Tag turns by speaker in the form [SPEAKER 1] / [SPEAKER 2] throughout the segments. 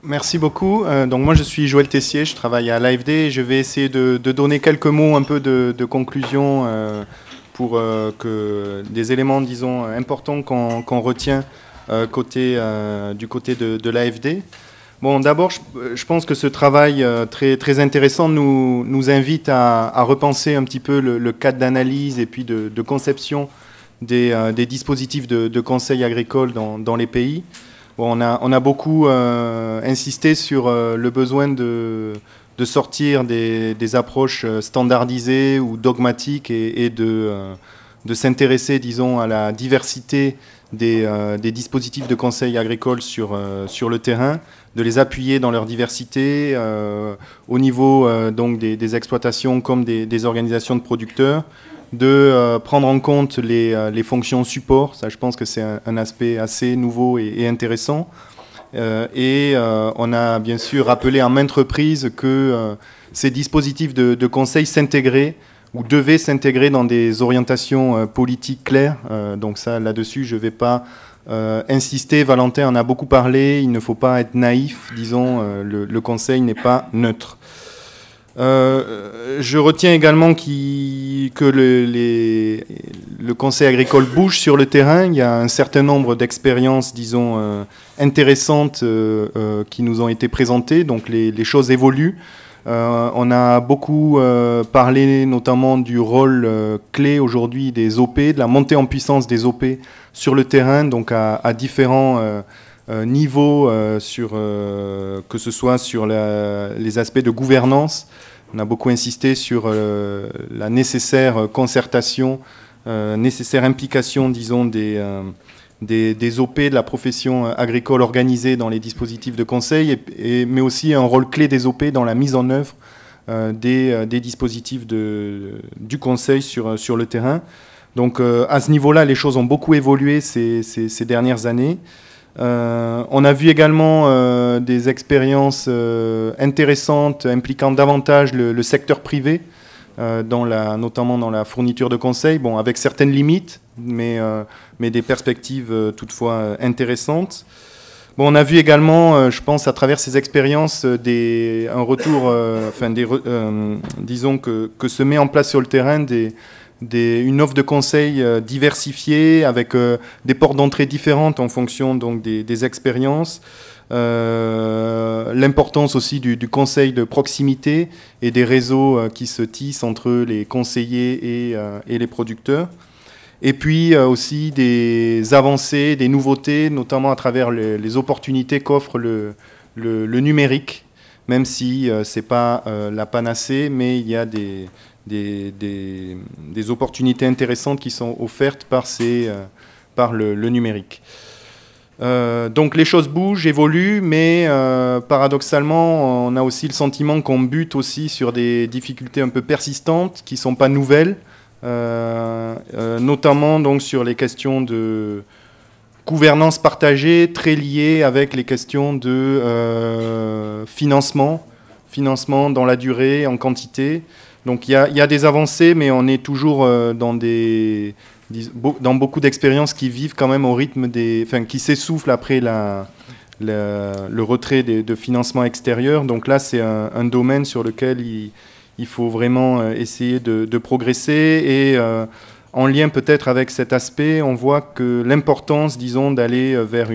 [SPEAKER 1] Merci beaucoup. Donc moi je suis Joël Tessier, je travaille à l'AFD. Je vais essayer de donner quelques mots un peu de conclusion pour que des éléments, disons, importants qu'on retient du côté de l'AFD. Bon, d'abord, je pense que ce travail très, très intéressant nous invite à repenser un petit peu le cadre d'analyse et puis de conception des dispositifs de conseil agricole dans les pays. Bon, on a beaucoup insisté sur le besoin de sortir des approches standardisées ou dogmatiques et de s'intéresser, disons, à la diversité des dispositifs de conseil agricole sur le terrain, de les appuyer dans leur diversité au niveau donc des exploitations comme des organisations de producteurs, de prendre en compte les fonctions support. Ça, je pense que c'est un aspect assez nouveau et intéressant. On a bien sûr rappelé à maintes reprises que ces dispositifs de conseil s'intégraient ou devaient s'intégrer dans des orientations politiques claires. Donc ça, là-dessus, je ne vais pas insister. Valentin en a beaucoup parlé. Il ne faut pas être naïf. Disons, le conseil n'est pas neutre. Je retiens également que le conseil agricole bouge sur le terrain. Il y a un certain nombre d'expériences, disons, intéressantes qui nous ont été présentées. Donc les choses évoluent. On a beaucoup parlé notamment du rôle clé aujourd'hui des OP, de la montée en puissance des OP sur le terrain, donc à différents niveaux, que ce soit sur les aspects de gouvernance. On a beaucoup insisté sur la nécessaire concertation, nécessaire implication, disons, des OP, de la profession agricole organisée dans les dispositifs de conseil, mais aussi un rôle clé des OP dans la mise en œuvre des dispositifs du conseil sur le terrain. Donc à ce niveau-là, les choses ont beaucoup évolué ces dernières années. On a vu également des expériences intéressantes impliquant davantage le secteur privé, notamment dans la fourniture de conseils, bon, avec certaines limites, mais des perspectives toutefois intéressantes. Bon, on a vu également, je pense, à travers ces expériences, un retour, disons que se met en place sur le terrain une offre de conseil diversifiée avec des portes d'entrée différentes en fonction donc des expériences. L'importance aussi du conseil de proximité et des réseaux qui se tissent entre les conseillers et les producteurs. Et puis aussi des avancées, des nouveautés, notamment à travers les opportunités qu'offre le numérique, même si ce n'est pas la panacée, mais il y a des opportunités intéressantes qui sont offertes par le numérique. Donc les choses bougent, évoluent, mais paradoxalement, on a aussi le sentiment qu'on bute aussi sur des difficultés un peu persistantes qui ne sont pas nouvelles, notamment donc, sur les questions de gouvernance partagée, très liées avec les questions de financement dans la durée, en quantité. Donc il y a des avancées, mais on est toujours dans beaucoup d'expériences qui vivent quand même au rythme qui s'essoufflent après le retrait de financement extérieur. Donc là, c'est un domaine sur lequel il faut vraiment essayer de progresser. Et en lien peut-être avec cet aspect, on voit que l'importance, disons, d'aller vers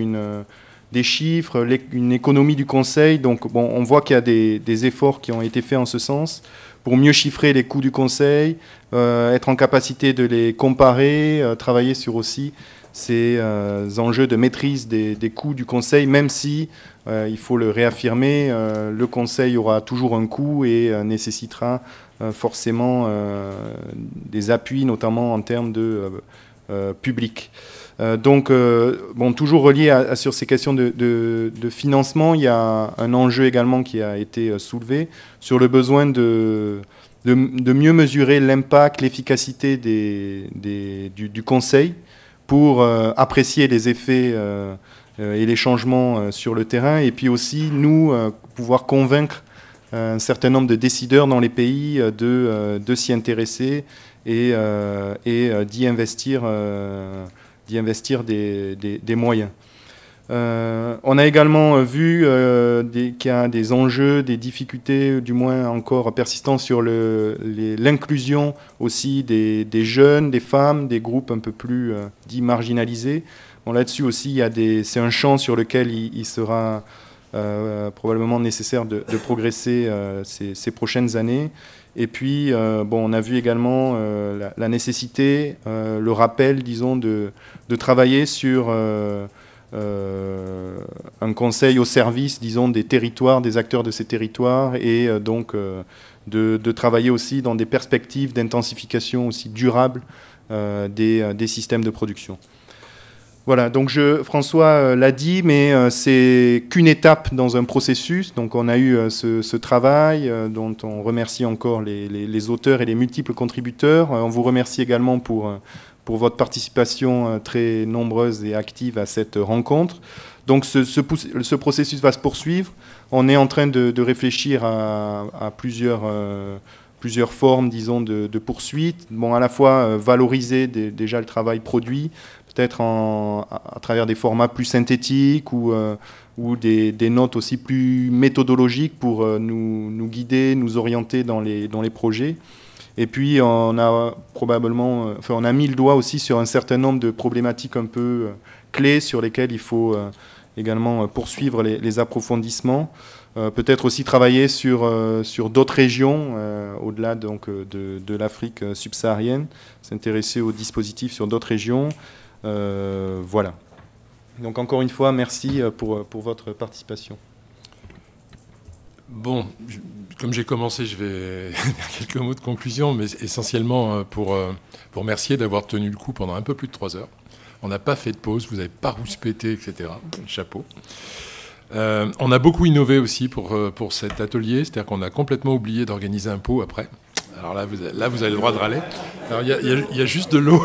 [SPEAKER 1] des chiffres, une économie du conseil. Donc bon, on voit qu'il y a des efforts qui ont été faits en ce sens pour mieux chiffrer les coûts du conseil, être en capacité de les comparer, travailler sur aussi ces enjeux de maîtrise des coûts du conseil, même si, il faut le réaffirmer, le conseil aura toujours un coût et nécessitera forcément des appuis, notamment en termes de public. Donc, toujours relié sur ces questions de financement, il y a un enjeu également qui a été soulevé sur le besoin de mieux mesurer l'impact, l'efficacité du conseil pour apprécier les effets et les changements sur le terrain, et puis aussi, nous, pouvoir convaincre un certain nombre de décideurs dans les pays de s'y intéresser et d'y investir des moyens. On a également vu qu'il y a des enjeux, des difficultés, du moins encore persistants sur l'inclusion aussi des jeunes, des femmes, des groupes un peu plus dits marginalisés. Bon, là-dessus aussi, c'est un champ sur lequel il sera probablement nécessaire de progresser ces prochaines années. Et puis, on a vu également la nécessité, le rappel, disons, de travailler sur un conseil au service, disons, des territoires, des acteurs de ces territoires, et donc de travailler aussi dans des perspectives d'intensification aussi durable des systèmes de production. Voilà, donc François l'a dit, mais c'est qu'une étape dans un processus. Donc on a eu ce travail dont on remercie encore les auteurs et les multiples contributeurs. On vous remercie également pour votre participation très nombreuse et active à cette rencontre. Donc ce processus va se poursuivre. On est en train de réfléchir à plusieurs formes, disons, de poursuite. Bon, à la fois valoriser déjà le travail produit, peut-être à travers des formats plus synthétiques ou des notes aussi plus méthodologiques pour nous guider, nous orienter dans les projets. Et puis on a mis le doigt aussi sur un certain nombre de problématiques un peu clés sur lesquelles il faut également poursuivre les approfondissements. Peut-être aussi travailler sur d'autres régions, au-delà donc de l'Afrique subsaharienne, s'intéresser aux dispositifs sur d'autres régions. Voilà. Donc encore une fois, merci pour votre participation.
[SPEAKER 2] Bon, comme j'ai commencé, je vais dire quelques mots de conclusion, mais essentiellement pour remercier d'avoir tenu le coup pendant un peu plus de 3 heures. On n'a pas fait de pause, vous n'avez pas rouspété, etc. Chapeau. On a beaucoup innové aussi pour cet atelier, c'est-à-dire qu'on a complètement oublié d'organiser un pot après. Alors là, vous avez le droit de râler. Alors il y a juste de l'eau.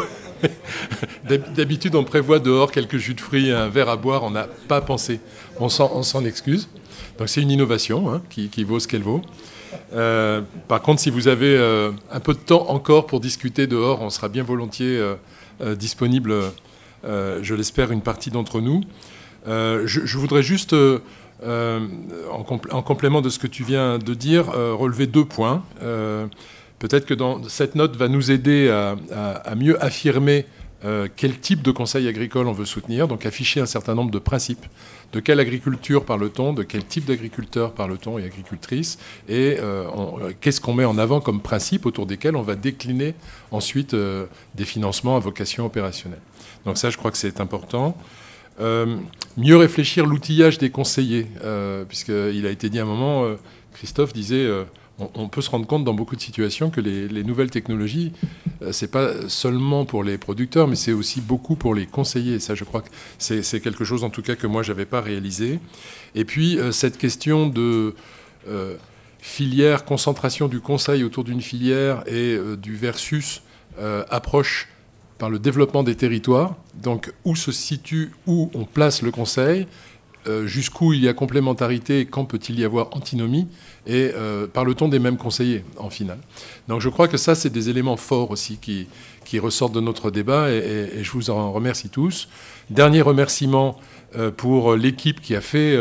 [SPEAKER 2] D'habitude, on prévoit dehors quelques jus de fruits, un verre à boire. On n'a pas pensé. On s'en excuse. Donc c'est une innovation hein, qui vaut ce qu'elle vaut. Par contre, si vous avez un peu de temps encore pour discuter dehors, on sera bien volontiers disponible, je l'espère, une partie d'entre nous. Je voudrais juste, en complément de ce que tu viens de dire, relever 2 points. Peut-être que cette note va nous aider à mieux affirmer quel type de conseil agricole on veut soutenir, donc afficher un certain nombre de principes. De quelle agriculture parle-t-on, de quel type d'agriculteur parle-t-on et agricultrice, et qu'est-ce qu'on met en avant comme principe autour desquels on va décliner ensuite des financements à vocation opérationnelle. Donc ça, je crois que c'est important. Mieux réfléchir l'outillage des conseillers, puisqu'il a été dit à un moment, Christophe disait... On peut se rendre compte dans beaucoup de situations que les nouvelles technologies, ce n'est pas seulement pour les producteurs, mais c'est aussi beaucoup pour les conseillers. Et ça, je crois que c'est quelque chose, en tout cas, que moi, je n'avais pas réalisé. Et puis, cette question de filière, concentration du conseil autour d'une filière et du versus approche par le développement des territoires. Donc, où se situe, où on place le conseil, jusqu'où il y a complémentarité et quand peut-il y avoir antinomie, et parle-t-on des mêmes conseillers en finale. Donc je crois que ça, c'est des éléments forts aussi qui ressortent de notre débat, et je vous en remercie tous. Dernier remerciement pour l'équipe qui a fait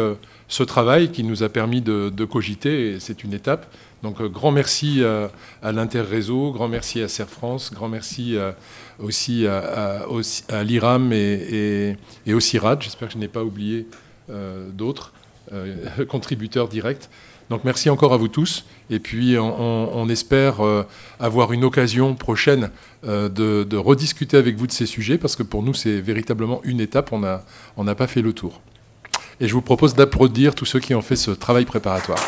[SPEAKER 2] ce travail, qui nous a permis de cogiter, et c'est une étape. Donc grand merci à l'Interréseau, grand merci à Serre France, grand merci aussi à l'IRAM et au CIRAD. J'espère que je n'ai pas oublié d'autres contributeurs directs. Donc merci encore à vous tous, et puis on espère avoir une occasion prochaine de rediscuter avec vous de ces sujets, parce que pour nous c'est véritablement une étape, on n'a pas fait le tour. Et je vous propose d'applaudir tous ceux qui ont fait ce travail préparatoire.